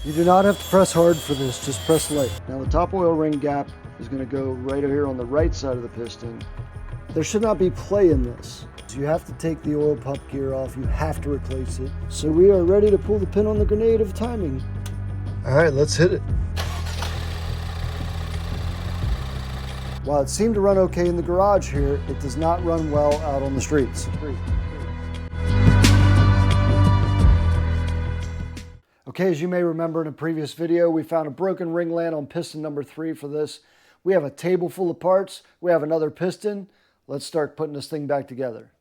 You do not have to press hard for this, just press light. Now the top oil ring gap is going to go right here on the right side of the piston. There should not be play in this. You have to take the oil pump gear off, you have to replace it. So we are ready to pull the pin on the grenade of timing. All right, let's hit it. While it seemed to run okay in the garage here, it does not run well out on the streets. Okay, as you may remember in a previous video, we found a broken ring land on piston number 3 for this. We have a table full of parts. We have another piston. Let's start putting this thing back together.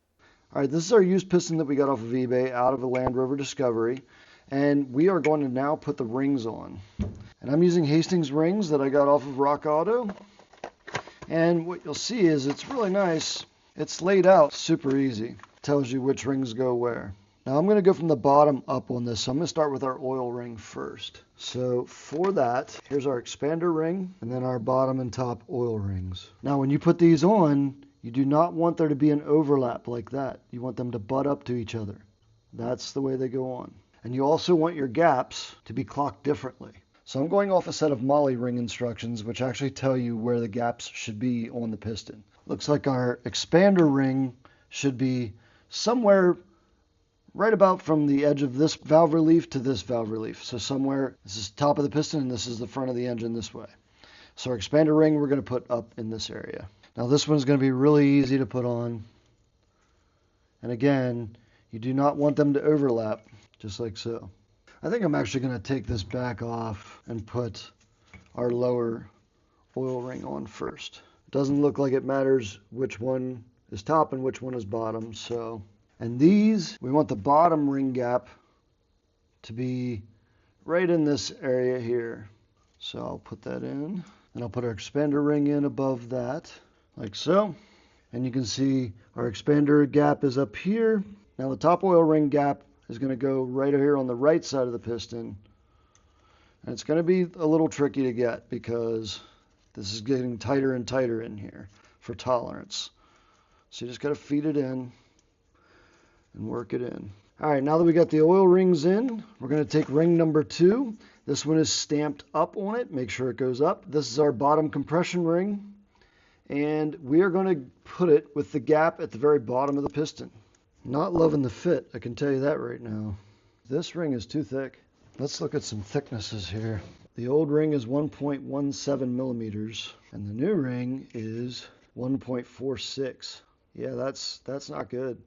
All right, this is our used piston that we got off of eBay out of a Land Rover Discovery. And we are going to now put the rings on. And I'm using Hastings rings that I got off of Rock Auto. And what you'll see is it's really nice. It's laid out super easy. Tells you which rings go where. Now I'm going to go from the bottom up on this. So I'm going to start with our oil ring first. So for that, here's our expander ring and then our bottom and top oil rings. Now when you put these on, you do not want there to be an overlap like that. You want them to butt up to each other. That's the way they go on. And you also want your gaps to be clocked differently. So I'm going off a set of Molly ring instructions, which actually tell you where the gaps should be on the piston. Looks like our expander ring should be somewhere right about from the edge of this valve relief to this valve relief. So somewhere, this is the top of the piston and this is the front of the engine this way. So our expander ring we're going to put up in this area. Now this one's going to be really easy to put on. And again, you do not want them to overlap, just like so. I think I'm actually going to take this back off and put our lower oil ring on first. It doesn't look like it matters which one is top and which one is bottom, so. And these, we want the bottom ring gap to be right in this area here. So I'll put that in, and I'll put our expander ring in above that, like so. And you can see our expander gap is up here. Now the top oil ring gap is going to go right here on the right side of the piston. And it's going to be a little tricky to get because this is getting tighter and tighter in here for tolerance. So you just got to feed it in and work it in. All right, now that we got the oil rings in, we're going to take ring number 2. This one is stamped up on it. Make sure it goes up. This is our bottom compression ring. And we are going to put it with the gap at the very bottom of the piston. Not loving the fit, I can tell you that right now. This ring is too thick. Let's look at some thicknesses here. The old ring is 1.17 millimeters, and the new ring is 1.46. Yeah, that's not good.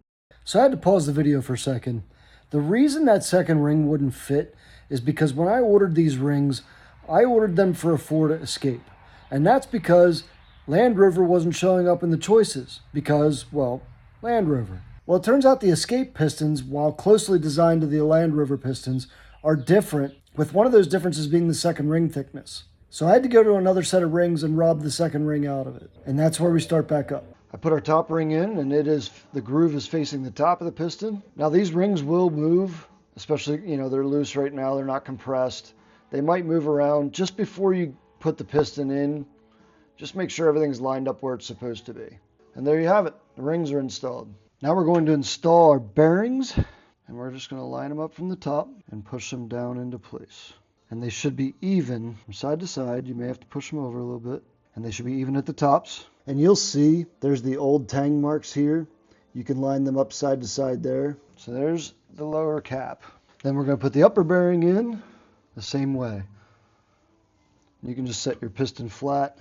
So I had to pause the video for a second. The reason that second ring wouldn't fit is because when I ordered these rings, I ordered them for a Ford Escape. And that's because Land Rover wasn't showing up in the choices because, well, Land Rover. Well, it turns out the Escape pistons, while closely designed to the Land Rover pistons, are different, with one of those differences being the second ring thickness. So I had to go to another set of rings and rob the second ring out of it. And that's where we start back up. I put our top ring in, and the groove is facing the top of the piston. Now these rings will move, especially, they're loose right now, they're not compressed. They might move around. Just before you put the piston in, just make sure everything's lined up where it's supposed to be. And there you have it, the rings are installed. Now we're going to install our bearings, and we're just going to line them up from the top and push them down into place. And they should be even from side to side. You may have to push them over a little bit. And they should be even at the tops. And you'll see there's the old tang marks here. You can line them up side to side there. So there's the lower cap. Then we're going to put the upper bearing in the same way. You can just set your piston flat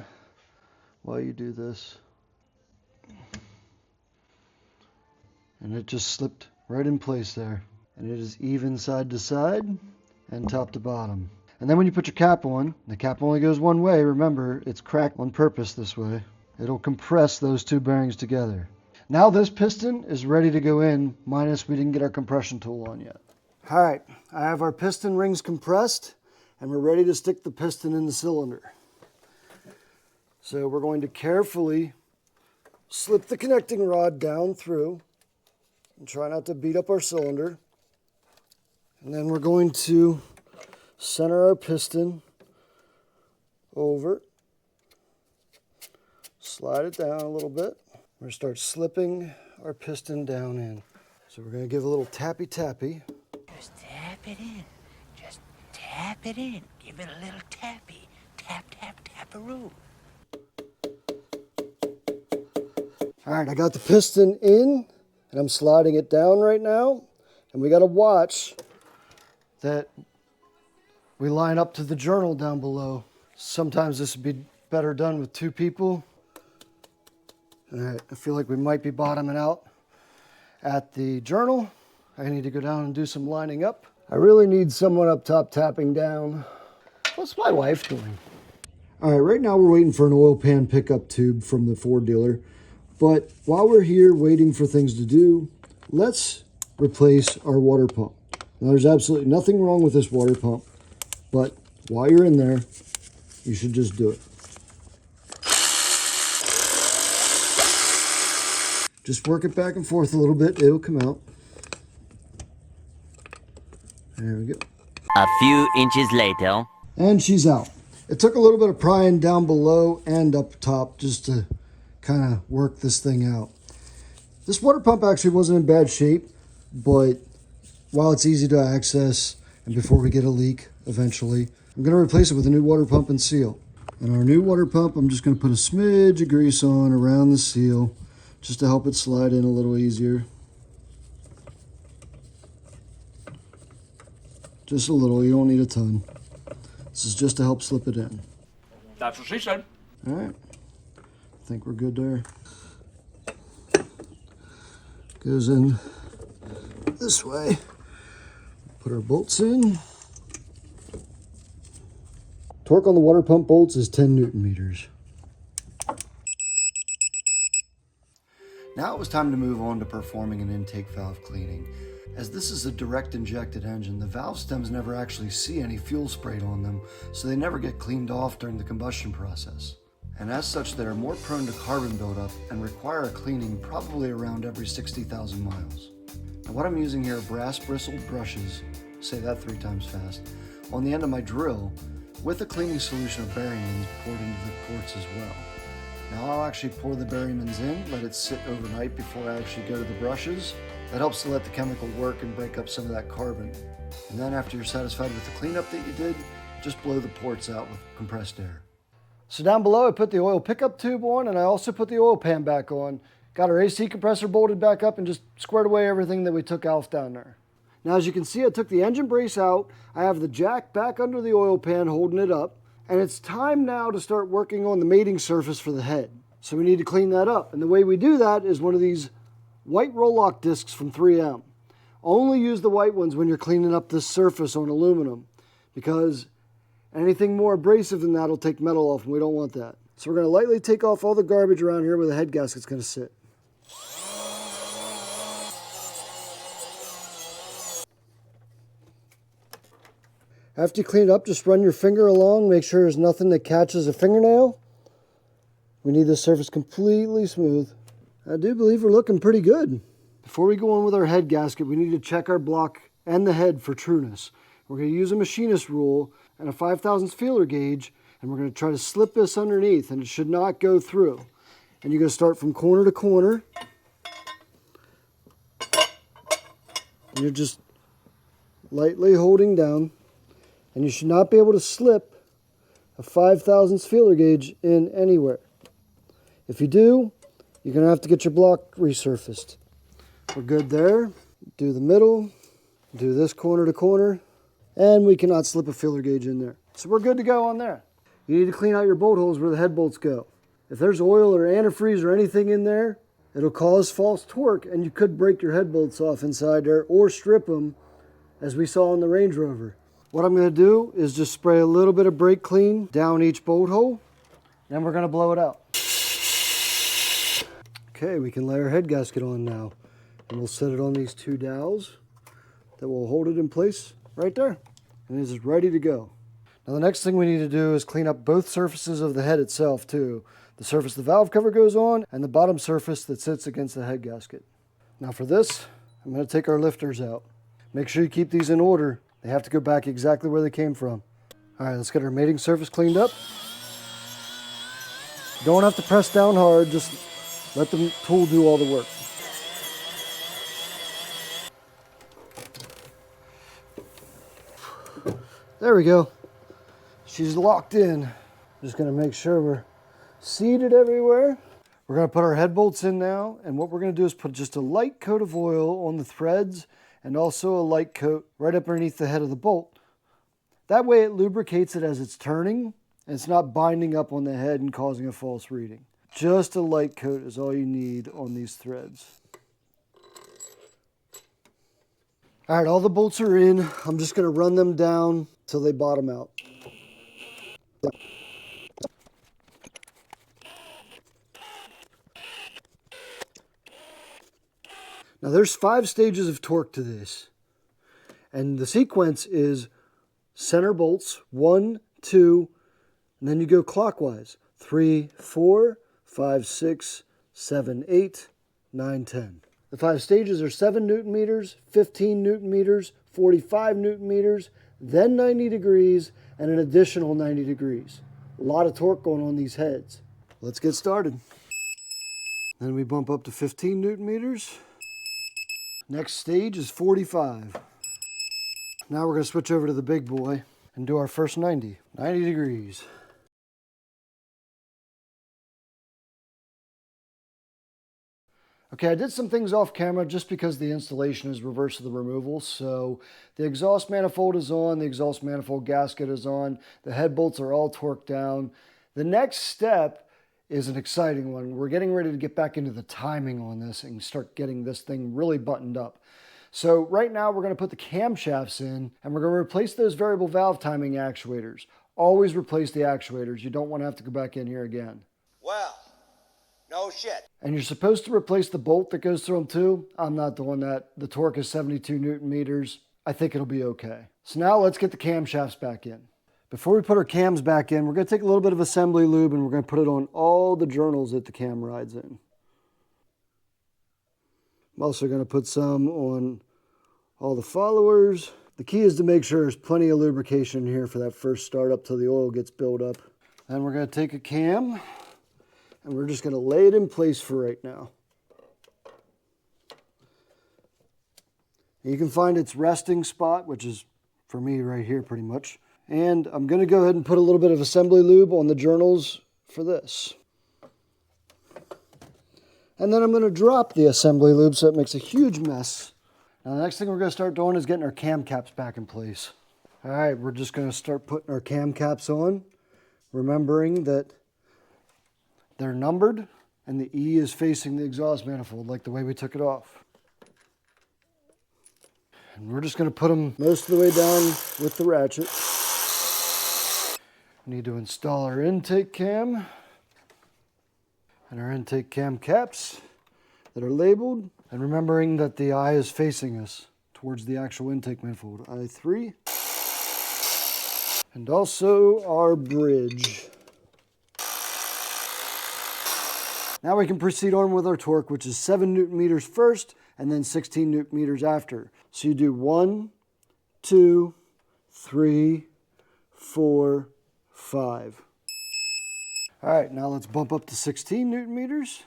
while you do this. And it just slipped right in place there. And it is even side to side and top to bottom. And then when you put your cap on, the cap only goes one way. Remember, it's cracked on purpose this way. It'll compress those two bearings together. Now this piston is ready to go in, minus we didn't get our compression tool on yet. All right, I have our piston rings compressed, and we're ready to stick the piston in the cylinder. So we're going to carefully slip the connecting rod down through and try not to beat up our cylinder. And then we're going to center our piston over, slide it down a little bit. We're going to start slipping our piston down in. So we're going to give a little tappy tappy. Just tap it in. Just tap tap it in. Give it a little tappy. Tap, tap, tap-a-roo. All right, I got the piston in, and I'm sliding it down right now. And we got to watch that we line up to the journal down below. Sometimes this would be better done with two people. All right, I feel like we might be bottoming out at the journal. I need to go down and do some lining up. I really need someone up top tapping down. What's my wife doing? All right, right now we're waiting for an oil pan pickup tube from the Ford dealer. But while we're here waiting for things to do, let's replace our water pump. Now, there's absolutely nothing wrong with this water pump, but while you're in there, you should just do it. Just work it back and forth a little bit. It'll come out. There we go. A few inches later. And she's out. It took a little bit of prying down below and up top just to kind of work this thing out. This water pump actually wasn't in bad shape, but while it's easy to access and before we get a leak eventually, I'm going to replace it with a new water pump and seal. And our new water pump, I'm just going to put a smidge of grease on around the seal just to help it slide in a little easier. Just a little, you don't need a ton. This is just to help slip it in. That's what she said. All right, I think we're good there. Goes in this way. Put our bolts in. Torque on the water pump bolts is 10 Newton meters. Now it was time to move on to performing an intake valve cleaning. As this is a direct injected engine, the valve stems never actually see any fuel sprayed on them, so they never get cleaned off during the combustion process. And as such, they are more prone to carbon buildup and require a cleaning probably around every 60,000 miles. Now what I'm using here are brass bristled brushes, say that 3 times fast, on the end of my drill with a cleaning solution of Berryman's poured into the ports as well. Now I'll actually pour the Berryman's in, let it sit overnight before I actually go to the brushes. That helps to let the chemical work and break up some of that carbon. And then after you're satisfied with the cleanup that you did, just blow the ports out with compressed air. So down below I put the oil pickup tube on, and I also put the oil pan back on. Got our AC compressor bolted back up and just squared away everything that we took off down there. Now as you can see, I took the engine brace out. I have the jack back under the oil pan holding it up. And it's time now to start working on the mating surface for the head. So we need to clean that up. And the way we do that is one of these white roll-lock discs from 3M. Only use the white ones when you're cleaning up this surface on aluminum, because anything more abrasive than that will take metal off, and we don't want that. So we're going to lightly take off all the garbage around here where the head gasket's going to sit. After you clean it up, just run your finger along, make sure there's nothing that catches a fingernail. We need this surface completely smooth. I do believe we're looking pretty good. Before we go on with our head gasket, we need to check our block and the head for trueness. We're going to use a machinist rule and a 5/1000 feeler gauge, and we're going to try to slip this underneath, and it should not go through. And you're going to start from corner to corner. And you're just lightly holding down. And you should not be able to slip a 5/1000 feeler gauge in anywhere. If you do, you're going to have to get your block resurfaced. We're good there. Do the middle, do this corner to corner, and we cannot slip a feeler gauge in there. So we're good to go on there. You need to clean out your bolt holes where the head bolts go. If there's oil or antifreeze or anything in there, it'll cause false torque, and you could break your head bolts off inside there or strip them, as we saw on the Range Rover. What I'm going to do is just spray a little bit of brake clean down each bolt hole, and we're going to blow it out. Okay, we can lay our head gasket on now, and we'll set it on these 2 dowels that will hold it in place right there, and it is ready to go. Now the next thing we need to do is clean up both surfaces of the head itself too. The surface the valve cover goes on and the bottom surface that sits against the head gasket. Now for this, I'm going to take our lifters out. Make sure you keep these in order. They have to go back exactly where they came from. All right, let's get our mating surface cleaned up. You don't have to press down hard, just let the tool do all the work. There There we go. She's locked in. Just gonna make sure we're seated everywhere. We're gonna put our head bolts in now, and what we're gonna do is put just a light coat of oil on the threads and also a light coat right up underneath the head of the bolt. That way it lubricates it as it's turning, and it's not binding up on the head and causing a false reading. Just a light coat is all you need on these threads. All right, all the bolts are in. I'm just gonna run them down till they bottom out. Now there's 5 stages of torque to this. And the sequence is center bolts, 1, 2, and then you go clockwise. 3, 4, 5, 6, 7, 8, 9, 10. The 5 stages are 7 Newton meters, 15 Newton meters, 45 Newton meters, then 90 degrees, and an additional 90 degrees. A lot of torque going on these heads. Let's get started. Then we bump up to 15 Newton meters. Next stage is 45. Now we're going to switch over to the big boy and do our first 90 degrees. Okay, I did some things off camera just because the installation is reverse of the removal. So the exhaust manifold is on, the exhaust manifold gasket is on, the head bolts are all torqued down. The next step is an exciting one. We're getting ready to get back into the timing on this and start getting this thing really buttoned up. So right now we're going to put the camshafts in and we're going to replace those variable valve timing actuators. Always replace the actuators. You don't want to have to go back in here again. Well, no shit. And you're supposed to replace the bolt that goes through them too. I'm not doing that. The torque is 72 Newton meters. I think it'll be okay. So now let's get the camshafts back in. Before we put our cams back in, we're going to take a little bit of assembly lube and we're going to put it on all the journals that the cam rides in. I'm also going to put some on all the followers. The key is to make sure there's plenty of lubrication here for that first start up till the oil gets built up. Then we're going to take a cam and we're just going to lay it in place for right now. You can find its resting spot, which is for me right here pretty much. And I'm going to go ahead and put a little bit of assembly lube on the journals for this. And then I'm going to drop the assembly lube so it makes a huge mess. Now the next thing we're going to start doing is getting our cam caps back in place. All right, we're just going to start putting our cam caps on, remembering that they're numbered and the E is facing the exhaust manifold like the way we took it off. And we're just going to put them most of the way down with the ratchet. We need to install our intake cam and our intake cam caps that are labeled, and remembering that the eye is facing us towards the actual intake manifold, I3, and also our bridge. Now we can proceed on with our torque, which is 7 Newton meters first and then 16 Newton meters after. So you do 1, 2, 3, 4, 5. All right, now let's bump up to 16 Newton meters.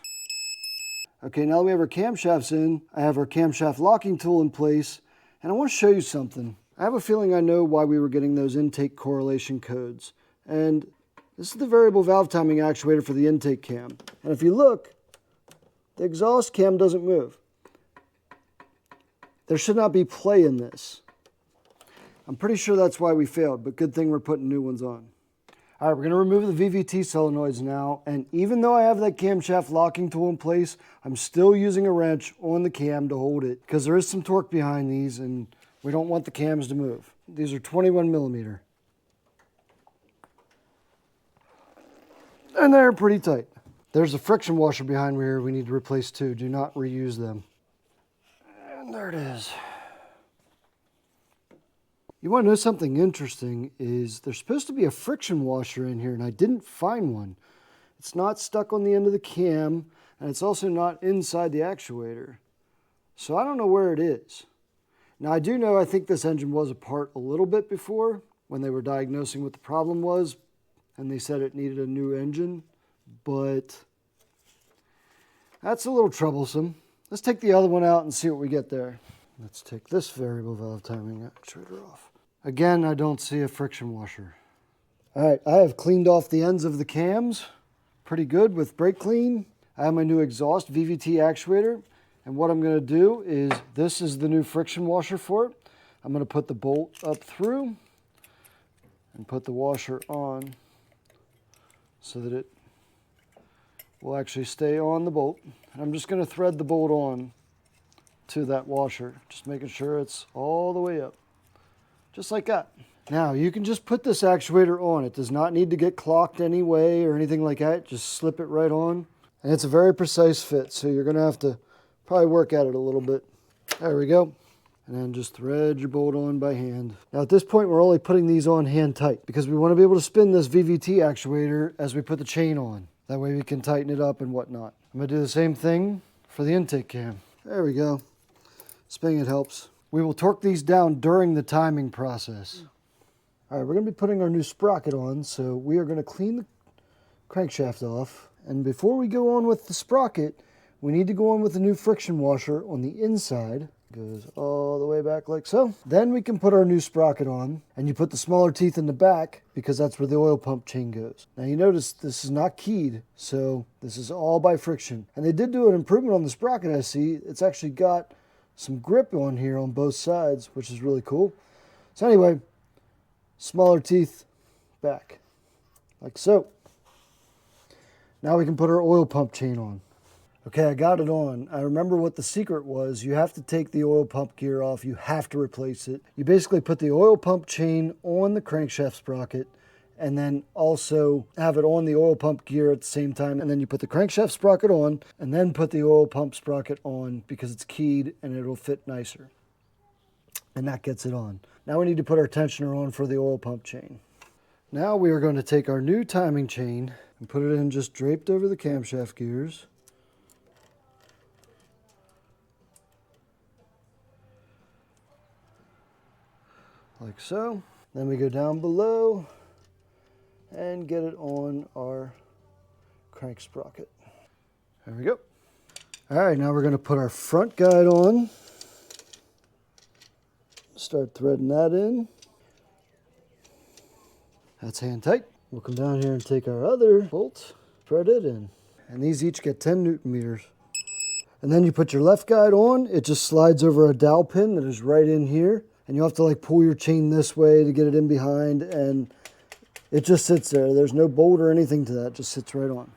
Okay, now that we have our camshafts in, I have our camshaft locking tool in place, and I want to show you something. I have a feeling I know why we were getting those intake correlation codes. And this is the variable valve timing actuator for the intake cam. And if you look, the exhaust cam doesn't move. There should not be play in this. I'm pretty sure that's why we failed, but good thing we're putting new ones on. All right, we're going to remove the VVT solenoids now, and even though I have that camshaft locking tool in place, I'm still using a wrench on the cam to hold it because there is some torque behind these and we don't want the cams to move. These are 21 millimeter. And they're pretty tight. There's a friction washer behind me here we need to replace too. Do not reuse them. And there it is. You want to know something interesting is there's supposed to be a friction washer in here and I didn't find one. It's not stuck on the end of the cam and it's also not inside the actuator. So I don't know where it is. Now I do know I think this engine was apart a little bit before when they were diagnosing what the problem was and they said it needed a new engine, but that's a little troublesome. Let's take the other one out and see what we get there. Let's take this variable valve timing actuator off. Again, I don't see a friction washer. All right, I have cleaned off the ends of the cams pretty good with brake clean. I have my new exhaust VVT actuator. And what I'm going to do is, this is the new friction washer for it. I'm going to put the bolt up through and put the washer on so that it will actually stay on the bolt. And I'm just going to thread the bolt on to that washer, just making sure it's all the way up, just like that. Now you can just put this actuator on. It does not need to get clocked anyway or anything like that. Just slip it right on. And it's a very precise fit, so you're going to have to probably work at it a little bit. There we go. And then just thread your bolt on by hand. Now at this point, we're only putting these on hand tight because we want to be able to spin this VVT actuator as we put the chain on. That way we can tighten it up and whatnot. I'm going to do the same thing for the intake cam. There we go. Spinning it helps. We will torque these down during the timing process. All right, we're going to be putting our new sprocket on, so we are going to clean the crankshaft off. And before we go on with the sprocket, we need to go on with the new friction washer on the inside. Goes all the way back like so. Then we can put our new sprocket on, and you put the smaller teeth in the back because that's where the oil pump chain goes. Now you notice this is not keyed, so this is all by friction. And they did do an improvement on the sprocket, I see. It's actually got some grip on here on both sides, which is really cool. So anyway, smaller teeth back, like so. Now we can put our oil pump chain on. Okay, I got it on. I remember what the secret was. You have to take the oil pump gear off. You have to replace it. You basically put the oil pump chain on the crankshaft sprocket and then also have it on the oil pump gear at the same time. And then you put the crankshaft sprocket on and then put the oil pump sprocket on because it's keyed and it'll fit nicer. And that gets it on. Now we need to put our tensioner on for the oil pump chain. Now we are going to take our new timing chain and put it in just draped over the camshaft gears. Like so. Then we go down below and get it on our crank sprocket. There we go. All right, now we're going to put our front guide on. Start threading that in. That's hand tight. We'll come down here and take our other bolt, thread it in. And these each get 10 Newton meters. And then you put your left guide on. It just slides over a dowel pin that is right in here. And you have to like pull your chain this way to get it in behind, and it just sits there. There's no bolt or anything to that, it just sits right on.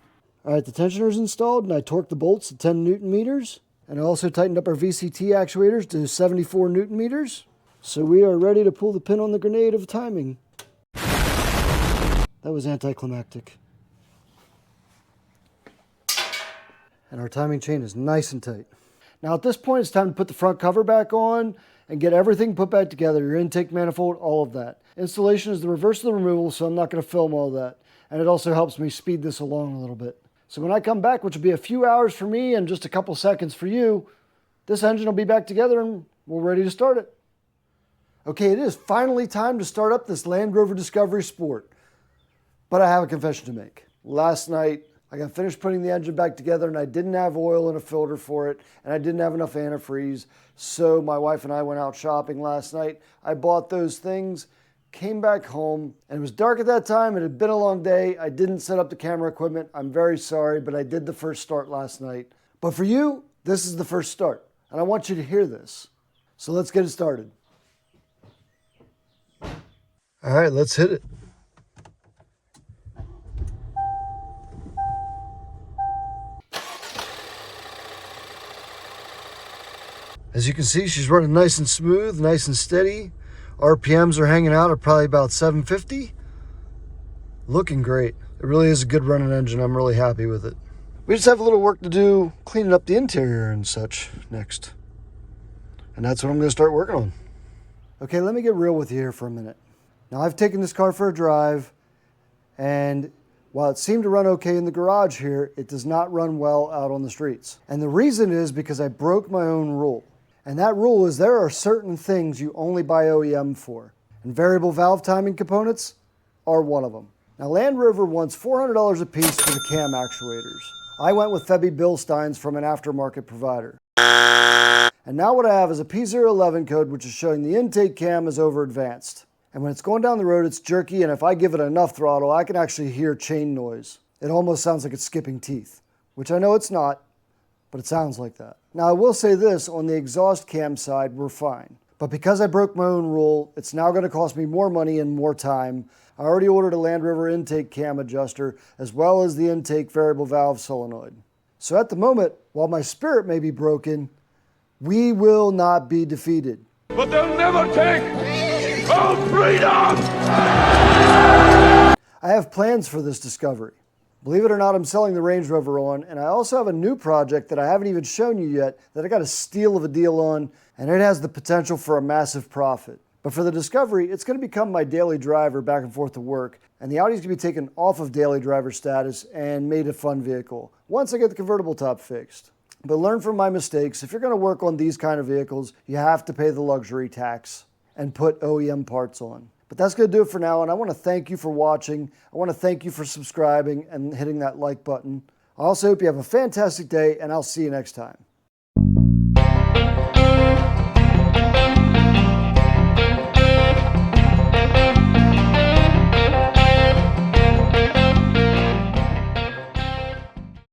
All right, the tensioner is installed, and I torqued the bolts to 10 Newton meters. And I also tightened up our VCT actuators to 74 Newton meters. So we are ready to pull the pin on the grenade of timing. That was anticlimactic. And our timing chain is nice and tight. Now at this point, it's time to put the front cover back on and get everything put back together, your intake manifold, all of that. Installation is the reverse of the removal, so I'm not going to film all that. And it also helps me speed this along a little bit. So when I come back, which will be a few hours for me and just a couple seconds for you, this engine will be back together and we're ready to start it. Okay, it is finally time to start up this Land Rover Discovery Sport. But I have a confession to make. Last night, I got finished putting the engine back together and I didn't have oil in a filter for it and I didn't have enough antifreeze. So my wife and I went out shopping last night. I bought those things, came back home, and it was dark at that time. It had been a long day. I didn't set up the camera equipment. I'm very sorry, but I did the first start last night. But for you, this is the first start. And I want you to hear this. So let's get it started. All right, let's hit it. As you can see, she's running nice and smooth, nice and steady. RPMs are hanging out at probably about 750. Looking great. It really is a good running engine. I'm really happy with it. We just have a little work to do cleaning up the interior and such next. And that's what I'm going to start working on. Okay, let me get real with you here for a minute. Now, I've taken this car for a drive, and while it seemed to run okay in the garage here, it does not run well out on the streets. And the reason is because I broke my own rule. And that rule is there are certain things you only buy OEM for. And variable valve timing components are one of them. Now, Land Rover wants $400 a piece for the cam actuators. I went with Febby Bilsteins from an aftermarket provider. And now what I have is a P011 code, which is showing the intake cam is over advanced. And when it's going down the road, it's jerky, and if I give it enough throttle, I can actually hear chain noise. It almost sounds like it's skipping teeth, which I know it's not, but it sounds like that. Now, I will say this, on the exhaust cam side, we're fine. But because I broke my own rule, it's now going to cost me more money and more time. I already ordered a Land Rover intake cam adjuster, as well as the intake variable valve solenoid. So at the moment, while my spirit may be broken, we will not be defeated. But they'll never take our freedom! I have plans for this Discovery. Believe it or not, I'm selling the Range Rover on, and I also have a new project that I haven't even shown you yet that I got a steal of a deal on, and it has the potential for a massive profit. But for the Discovery, it's going to become my daily driver back and forth to work, and the Audi's going to be taken off of daily driver status and made a fun vehicle once I get the convertible top fixed. But learn from my mistakes. If you're going to work on these kind of vehicles, you have to pay the luxury tax and put OEM parts on. But that's going to do it for now, and I want to thank you for watching. I want to thank you for subscribing and hitting that like button. I also hope you have a fantastic day, and I'll see you next time.